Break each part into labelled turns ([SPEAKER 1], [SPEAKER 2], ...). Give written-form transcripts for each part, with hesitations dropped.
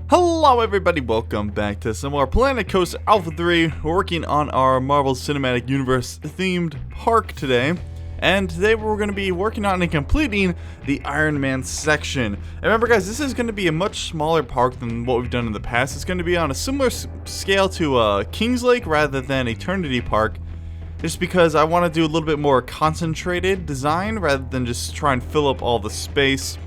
[SPEAKER 1] Hello everybody, welcome back to some more Planet Coaster Alpha 3. We're working on our Marvel Cinematic Universe themed park today. And today we're going to be working on and completing the Iron Man section. And remember guys, this is going to be a much smaller park than what we've done in the past. It's going to be on a similar scale to Kings Lake rather than Eternity Park. Just because I want to do a little bit more concentrated design rather than just try and fill up all the space.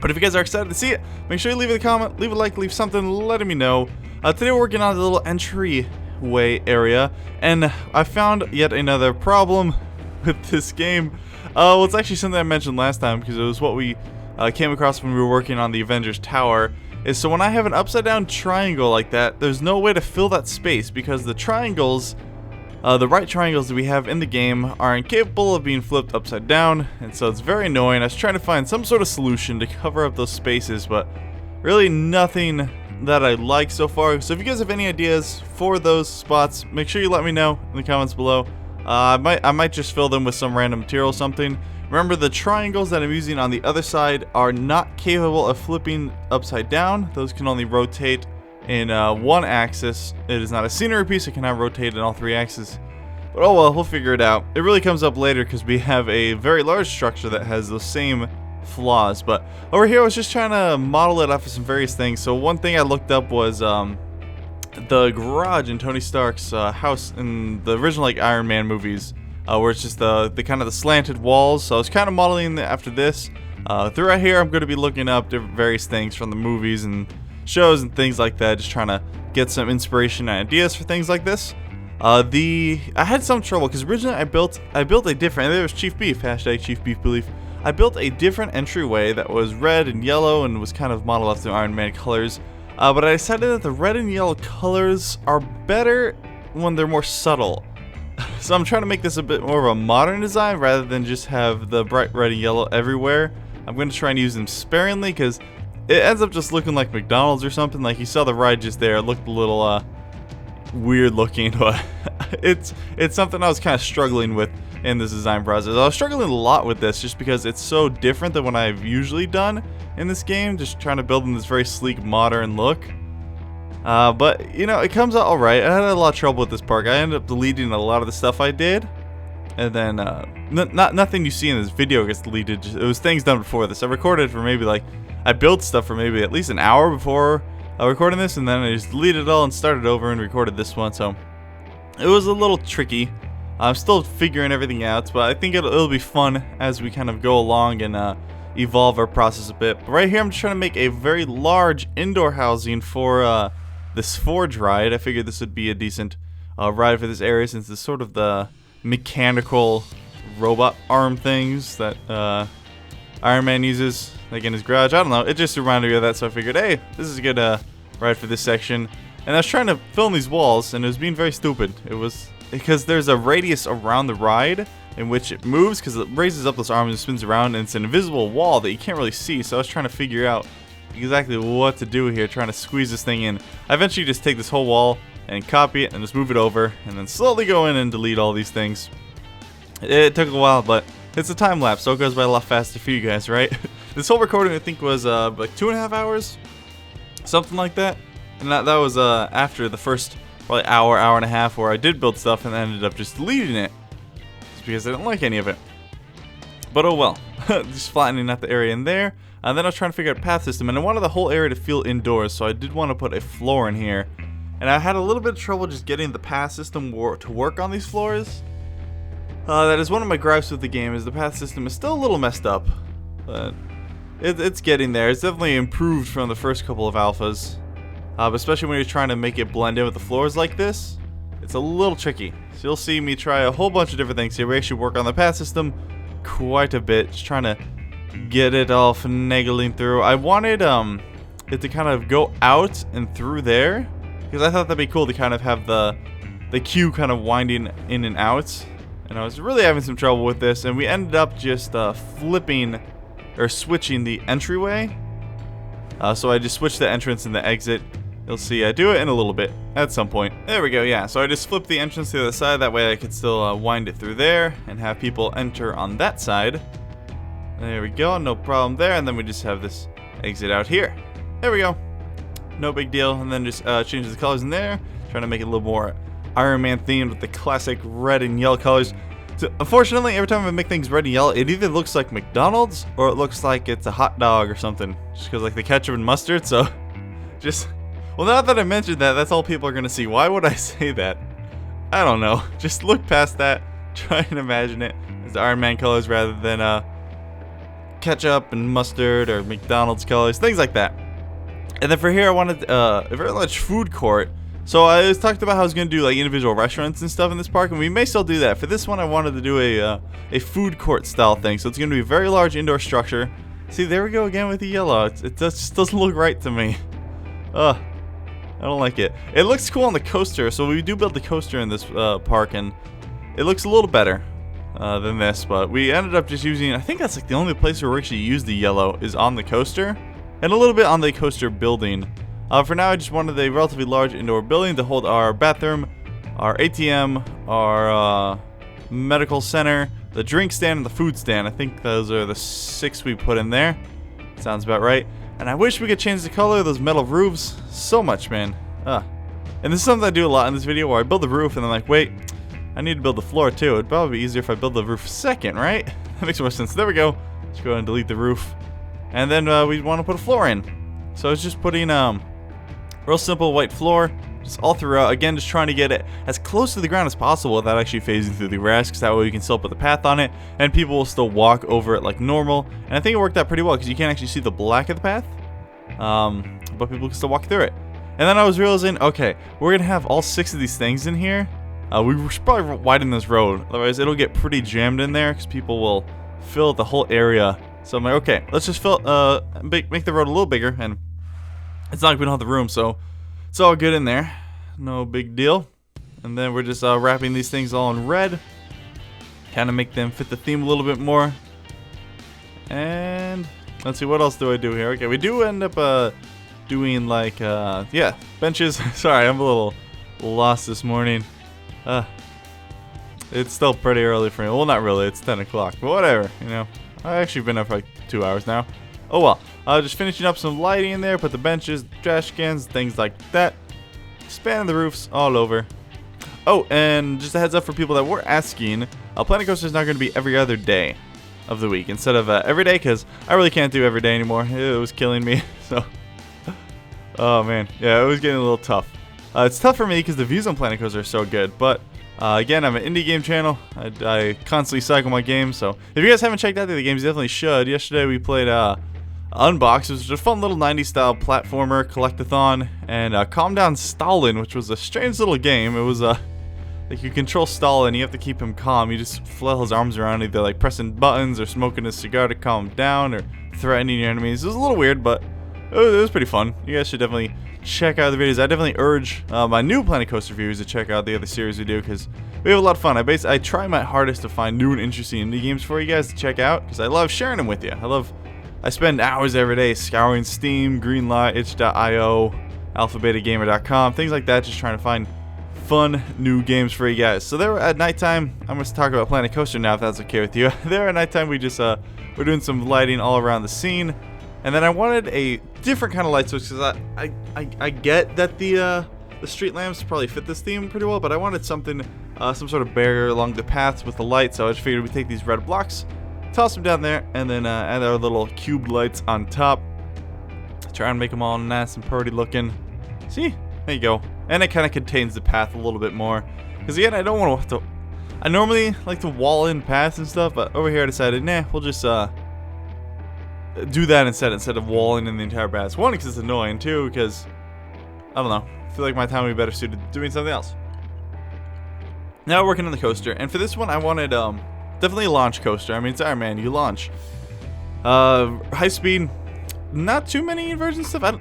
[SPEAKER 1] But if you guys are excited to see it, make sure you leave a comment, leave a like, leave something letting me know. Today we're working on the little entryway area, and I found yet another problem with this game. Well, it's actually something I mentioned last time because it was what we came across when we were working on the Avengers Tower. Is so when I have an upside down triangle like that, there's no way to fill that space because the triangles, the right triangles that we have in the game are incapable of being flipped upside down, and so it's very annoying. I was trying to find some sort of solution to cover up those spaces, but really nothing that I like so far. So if you guys have any ideas for those spots, make sure you let me know in the comments below. I might just fill them with some random material or something. Remember, the triangles that I'm using on the other side are not capable of flipping upside down. Those can only rotate in one axis. It is not a scenery piece, it cannot rotate in all three axes. But oh well, we'll figure it out. It really comes up later because we have a very large structure that has those same flaws. But over here I was just trying to model it off of some various things. So one thing I looked up was the garage in Tony Stark's house in the original Iron Man movies, where it's just the kind of the slanted walls. So I was kind of modeling after this. Through right here I'm going to be looking up different various things from the movies and shows and things like that, just trying to get some inspiration and ideas for things like this. I had some trouble because originally I built a different, there was Chief Beef, hashtag Chief Beef Belief. I built a different entryway that was red and yellow and was kind of modeled after Iron Man colors. But I decided that the red and yellow colors are better when they're more subtle. So I'm trying to make this a bit more of a modern design rather than just have the bright red and yellow everywhere. I'm going to try and use them sparingly because it ends up just looking like McDonald's or something. Like you saw the ride just there, it looked a little weird looking, but it's something I was kind of struggling with in this design process. I was struggling a lot with this just because it's so different than what I've usually done in this game, just trying to build in this very sleek modern look. But you know, it comes out alright. I had a lot of trouble with this park. I ended up deleting a lot of the stuff I did, and then nothing you see in this video gets deleted. It was things done before this. I recorded for maybe I built stuff for maybe at least an hour before recording this, and then I just deleted it all and started over and recorded this one. So it was a little tricky. I'm still figuring everything out, but I think it'll be fun as we kind of go along and evolve our process a bit. But right here I'm just trying to make a very large indoor housing for this Forge ride. I figured this would be a decent ride for this area since it's sort of the mechanical robot arm things that Iron Man uses like in his garage. I don't know, it just reminded me of that, so I figured, hey, this is a good ride for this section. And I was trying to film these walls, and it was being very stupid. It was because there's a radius around the ride in which it moves, because it raises up those arms and spins around, and it's an invisible wall that you can't really see. So I was trying to figure out exactly what to do here, trying to squeeze this thing in. I eventually just take this whole wall and copy it and just move it over, and then slowly go in and delete all these things. It took a while, but it's a time lapse, so it goes by a lot faster for you guys, right? This whole recording I think was like 2.5 hours, something like that. And that was after the first probably hour and a half where I did build stuff and ended up just deleting it. Just because I didn't like any of it. But oh well. Just flattening out the area in there. And then I was trying to figure out a path system, and I wanted the whole area to feel indoors, so I did want to put a floor in here. And I had a little bit of trouble just getting the path system to work on these floors. That is one of my gripes with the game, is the path system is still a little messed up. But it's getting there. It's definitely improved from the first couple of alphas. But especially when you're trying to make it blend in with the floors like this, it's a little tricky. So you'll see me try a whole bunch of different things here. We actually work on the path system quite a bit, just trying to get it all finagling through. I wanted it to kind of go out and through there, because I thought that'd be cool to kind of have the queue kind of winding in and out. And I was really having some trouble with this, and we ended up just flipping or switching the entryway. So I just switched the entrance and the exit. You'll see I do it in a little bit at some point. There we go, yeah. So I just flipped the entrance to the other side. That way I could still wind it through there and have people enter on that side. There we go, no problem there. And then we just have this exit out here. There we go. no big deal. And then just change the colors in there, trying to make it a little more Iron Man themed with the classic red and yellow colors. So, unfortunately, every time I make things red and yellow, it either looks like McDonald's or it looks like it's a hot dog or something. Just because like the ketchup and mustard, so just... Well, now that I mentioned that, that's all people are going to see. Why would I say that? I don't know. Just look past that. Try and imagine it as Iron Man colors rather than ketchup and mustard or McDonald's colors, things like that. And then for here, I wanted a very large food court. So I was talked about how I was going to do like individual restaurants and stuff in this park, and we may still do that. For this one, I wanted to do a food court style thing. So it's going to be a very large indoor structure. See, there we go again with the yellow. It just doesn't look right to me. I don't like it. It looks cool on the coaster. So we do build the coaster in this park, and it looks a little better than this. But we ended up just using, I think that's like the only place where we actually use the yellow is on the coaster, and a little bit on the coaster building. For now, I just wanted a relatively large indoor building to hold our bathroom, our ATM, our medical center, the drink stand, and the food stand. I think those are the 6 we put in there. Sounds about right. And I wish we could change the color of those metal roofs so much, man. And this is something I do a lot in this video, where I build the roof and I'm like, wait, I need to build the floor too. It'd probably be easier if I build the roof second, right? That makes more sense. There we go. Let's go ahead and delete the roof. And then we want to put a floor in. So it's just putting real simple white floor, just all throughout. Again, just trying to get it as close to the ground as possible without actually phasing through the grass, because that way we can still put the path on it, and people will still walk over it like normal. And I think it worked out pretty well, because you can't actually see the black of the path, but people can still walk through it. And then I was realizing, okay, we're gonna have all 6 of these things in here. We should probably widen this road, otherwise it'll get pretty jammed in there, because people will fill the whole area. So I'm like, okay, let's just make the road a little bigger, and it's not like we don't have the room, so it's all good in there. No big deal. And then we're just wrapping these things all in red, kind of make them fit the theme a little bit more. And let's see, what else do I do here? Okay, we do end up doing like, yeah, benches. Sorry, I'm a little lost this morning. It's still pretty early for me. Well, not really, it's 10 o'clock, but whatever, you know. I've actually been up for like 2 hours now. Oh well. Just finishing up some lighting in there, put the benches, trash cans, things like that. Expand the roofs all over. Oh, and just a heads up for people that were asking, Planet Coaster is now going to be every other day of the week instead of every day, because I really can't do every day anymore. It was killing me. So, oh man, yeah, it was getting a little tough. It's tough for me because the views on Planet Coaster are so good, but again, I'm an indie game channel. I constantly cycle my games, so if you guys haven't checked out the other games, you definitely should. Yesterday we played Unbox. It was just a fun little 90s style platformer collectathon, and Calm Down Stalin, which was a strange little game. It was like you control Stalin, you have to keep him calm. You just flail his arms around, either like pressing buttons or smoking a cigar to calm him down, or threatening your enemies. It was a little weird, but it was pretty fun. You guys should definitely check out the videos. I definitely urge my new Planet Coaster viewers to check out the other series we do, because we have a lot of fun. I try my hardest to find new and interesting indie games for you guys to check out, because I love sharing them with you. I spend hours every day scouring Steam, Greenlight, itch.io, alphabetagamer.com, things like that, just trying to find fun new games for you guys. So there at nighttime, I'm going to talk about Planet Coaster now, if that's okay with you. There at nighttime, we just we're doing some lighting all around the scene, and then I wanted a different kind of light switch, because I get that the street lamps probably fit this theme pretty well, but I wanted something, some sort of barrier along the paths with the light. So I just figured we'd take these red blocks, toss them down there, and then add our little cube lights on top. Try and make them all nice and pretty looking. See? There you go. And it kind of contains the path a little bit more. Because again, I don't want to... I normally like to wall in paths and stuff, but over here I decided, nah, we'll just do that instead of walling in the entire path. One, because it's annoying. Two, because, I don't know, I feel like my time would be better suited to doing something else. Now we're working on the coaster, and for this one I wanted definitely a launch coaster. I mean, it's Iron Man, you launch. High speed, not too many inversion stuff.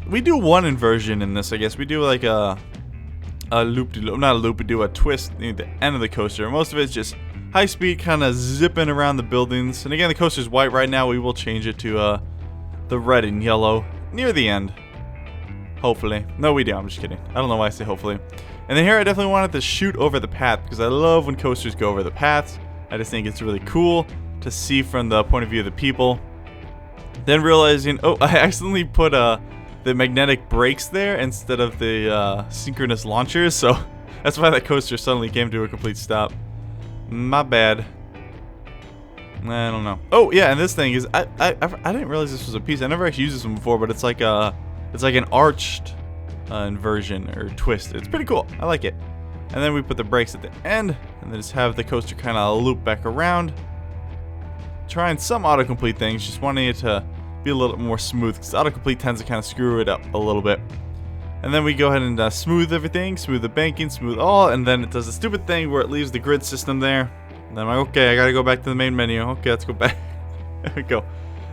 [SPEAKER 1] We do one inversion in this, I guess. We do like a loop-de-loop, not a loop, we do a twist near the end of the coaster. Most of it's just high speed, kind of zipping around the buildings. And again, the coaster's white right now. We will change it to the red and yellow near the end. Hopefully. No, we do. I'm just kidding. I don't know why I say hopefully. And then here I definitely wanted to shoot over the path, because I love when coasters go over the paths. I just think it's really cool to see from the point of view of the people. Then realizing, oh, I accidentally put the magnetic brakes there instead of the synchronous launchers, so that's why that coaster suddenly came to a complete stop. My bad. I don't know. Oh yeah, and this thing is I didn't realize this was a piece. I never actually used this one before, but it's like an arched inversion or twist. It's pretty cool. I like it. And then we put the brakes at the end, and then just have the coaster kind of loop back around. Trying some autocomplete things, just wanting it to be a little more smooth, because autocomplete tends to kind of screw it up a little bit. And then we go ahead and smooth everything, smooth the banking, smooth all, and then it does the stupid thing where it leaves the grid system there. And then I'm like, okay, I gotta go back to the main menu. Okay, let's go back. There we go.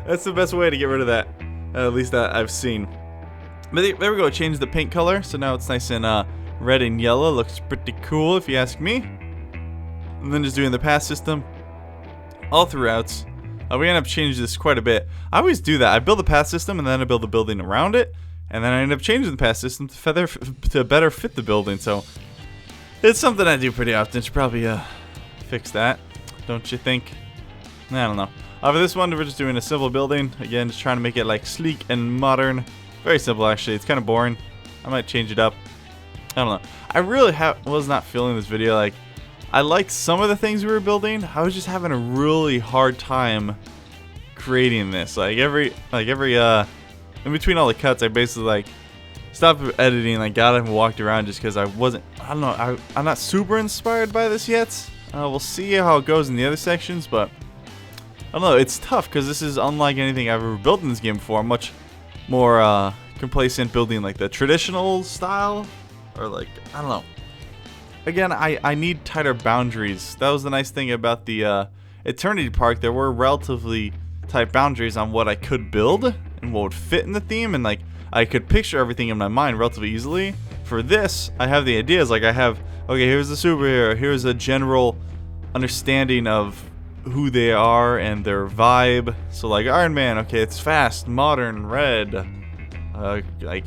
[SPEAKER 1] That's the best way to get rid of that, at least that I've seen. But there we go, change the paint color, so now it's nice and red and yellow. Looks pretty cool if you ask me. And then just doing the path system all throughout. We end up changing this quite a bit. I always do that. I build the path system and then I build the building around it, and then I end up changing the path system to better fit the building. So it's something I do pretty often. Should probably fix that, don't you think? I don't know. For this one, we're just doing a simple building. Again, just trying to make it like sleek and modern. Very simple, actually. It's kind of boring. I might change it up. I don't know. I really was not feeling this video. Like, I liked some of the things we were building. I was just having a really hard time creating this. Like every in between all the cuts, I basically like stopped editing, like got up and walked around just because I don't know, I'm not super inspired by this yet. We'll see how it goes in the other sections, but I don't know, it's tough because this is unlike anything I've ever built in this game before. I'm much more complacent building like the traditional style, or like, I don't know. Again, I need tighter boundaries. That was the nice thing about the Eternity Park. There were relatively tight boundaries on what I could build and what would fit in the theme, and like I could picture everything in my mind relatively easily. For this, I have the ideas. Like I have, okay, here's the superhero, here's a general understanding of who they are and their vibe. So like Iron Man, okay, it's fast, modern, red, like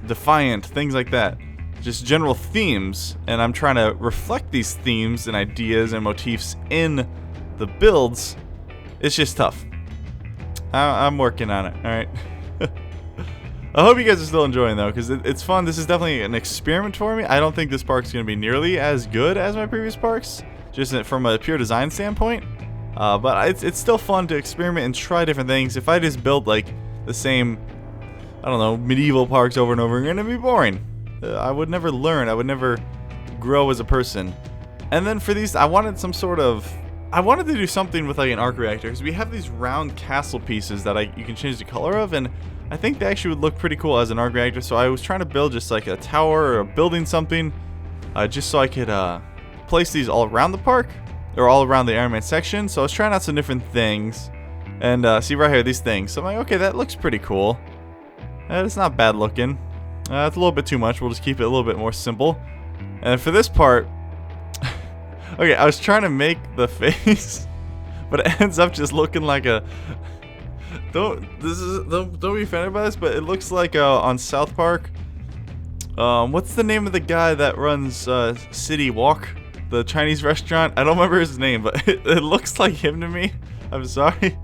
[SPEAKER 1] defiant, things like that. Just general themes, and I'm trying to reflect these themes and ideas and motifs in the builds. It's just tough. I'm working on it, alright? I hope you guys are still enjoying though, because it's fun. This is definitely an experiment for me. I don't think this park's going to be nearly as good as my previous parks, just from a pure design standpoint. But it's still fun to experiment and try different things. If I just build like the same, I don't know, medieval parks over and over again, it'd be boring. I would never learn. I would never grow as a person. And then for these, I wanted to do something with like an arc reactor, because we have these round castle pieces that you can change the color of, and I think they actually would look pretty cool as an arc reactor. So I was trying to build just like a tower or building something, just so I could place these all around the park, or all around the Iron Man section. So I was trying out some different things, and see right here, these things. So I'm like, okay, that looks pretty cool. It's not bad looking. It's a little bit too much. We'll just keep it a little bit more simple. And for this part, okay, I was trying to make the face, but it ends up just looking like a. Don't be offended by this, but it looks like on South Park. What's the name of the guy that runs City Walk, the Chinese restaurant? I don't remember his name, but it looks like him to me. I'm sorry.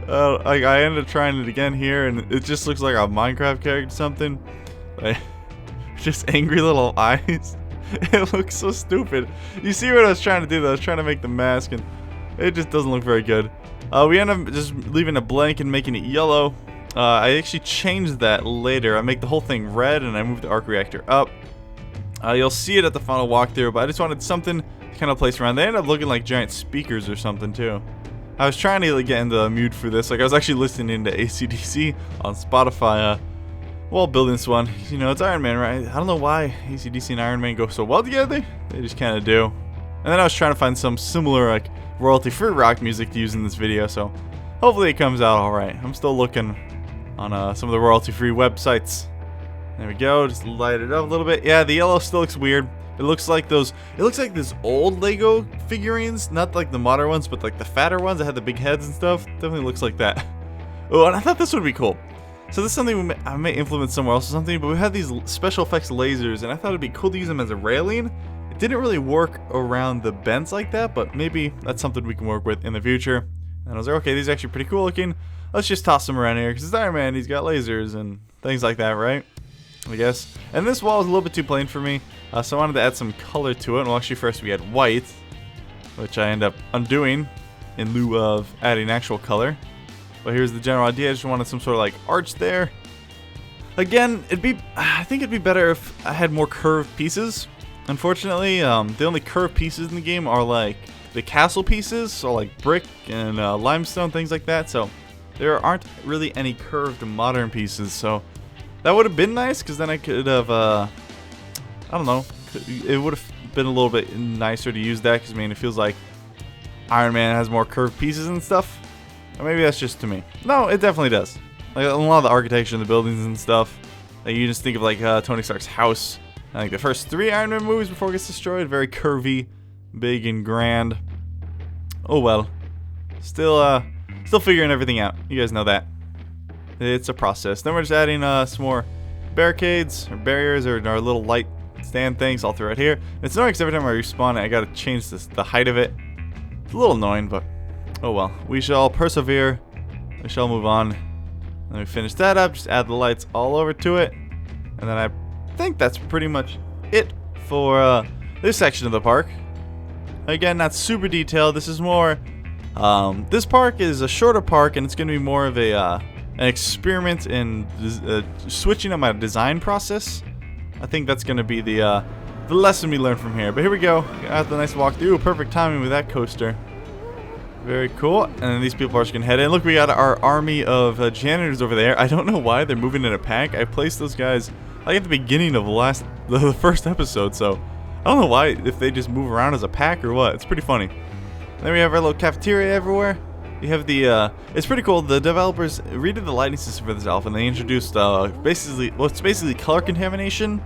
[SPEAKER 1] Like I ended up trying it again here, and it just looks like a Minecraft character or something. Like, just angry little eyes. It looks so stupid. You see what I was trying to do though? I was trying to make the mask, and it just doesn't look very good. We end up just leaving it blank and making it yellow. I actually changed that later. I make the whole thing red, and I moved the arc reactor up. You'll see it at the final walkthrough, but I just wanted something to kind of place around. They end up looking like giant speakers or something too. I was trying to get into the mood for this. Like I was actually listening to AC/DC on Spotify while building this one. You know, it's Iron Man, right? I don't know why AC/DC and Iron Man go so well together. They just kind of do. And then I was trying to find some similar like royalty-free rock music to use in this video, so hopefully it comes out alright. I'm still looking on some of the royalty-free websites. There we go, just light it up a little bit. Yeah, the yellow still looks weird. It looks like those old Lego figurines, not like the modern ones, but like the fatter ones that had the big heads and stuff. Definitely looks like that. Oh, and I thought this would be cool. So this is something I may implement somewhere else or something, but we have these special effects lasers, and I thought it'd be cool to use them as a railing. It didn't really work around the bends like that, but maybe that's something we can work with in the future. And I was like, okay, these are actually pretty cool looking. Let's just toss them around here, because it's Iron Man, he's got lasers, and things like that, right? I guess. And this wall is a little bit too plain for me, so I wanted to add some color to it. Well, actually, first we had white, which I end up undoing in lieu of adding actual color. But here's the general idea. I just wanted some sort of like arch there. Again, I think it'd be better if I had more curved pieces. Unfortunately, the only curved pieces in the game are like the castle pieces, so like brick and limestone, things like that. So there aren't really any curved modern pieces. So that would have been nice, because then I could have, I don't know, it would have been a little bit nicer to use that, because I mean, it feels like Iron Man has more curved pieces and stuff. Or maybe that's just to me. No, it definitely does. Like a lot of the architecture in the buildings and stuff. Like you just think of like Tony Stark's house. Like the first 3 Iron Man movies before it gets destroyed, very curvy, big and grand. Oh well. Still figuring everything out. You guys know that. It's a process. Then we're just adding some more barricades or barriers or our little light stand things all throughout here. It's annoying because every time I respawn it, I gotta change the height of it. It's a little annoying, but oh well. We shall persevere. We shall move on. Let me finish that up. Just add the lights all over to it. And then I think that's pretty much it for this section of the park. Again, not super detailed. This is more... this park is a shorter park, and it's going to be more of an experiment in switching up my design process. I think that's going to be the lesson we learn from here. But here we go. Got the nice walkthrough. Perfect timing with that coaster. Very cool. And then these people are just going to head in. Look, we got our army of janitors over there. I don't know why they're moving in a pack. I placed those guys like at the beginning of the first episode, so I don't know why, if they just move around as a pack or what. It's pretty funny. Then we have our little cafeteria everywhere. You have the, it's pretty cool. The developers redid the lighting system for this alpha, and they introduced, it's basically color contamination.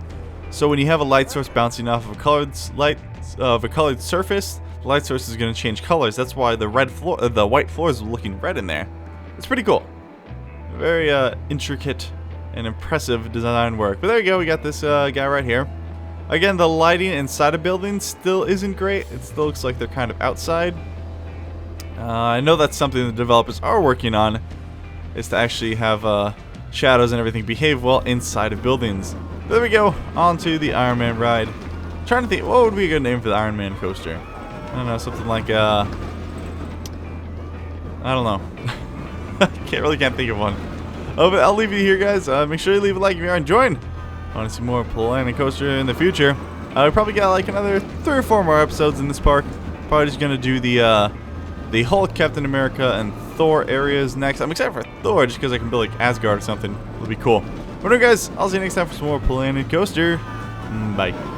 [SPEAKER 1] So when you have a light source bouncing off of a colored surface, the light source is going to change colors. That's why the white floor is looking red in there. It's pretty cool. Very intricate and impressive design work. But there you go. We got this guy right here. Again, the lighting inside of buildings still isn't great. It still looks like they're kind of outside. I know that's something the developers are working on, is to actually have shadows and everything behave well inside of buildings. There we go. On to the Iron Man ride. I'm trying to think, what would be a good name for the Iron Man coaster? I don't know, something like, I don't know. Can't think of one. Oh, but I'll leave you here, guys. Make sure you leave a like if you're enjoying. I want to see more Planet Coaster in the future. We probably got like another 3 or 4 more episodes in this park. Probably just gonna do the Hulk, Captain America, and Thor areas next. I'm excited for Thor just because I can build like Asgard or something. It'll be cool. But anyway, guys, I'll see you next time for some more Planet Coaster. Bye.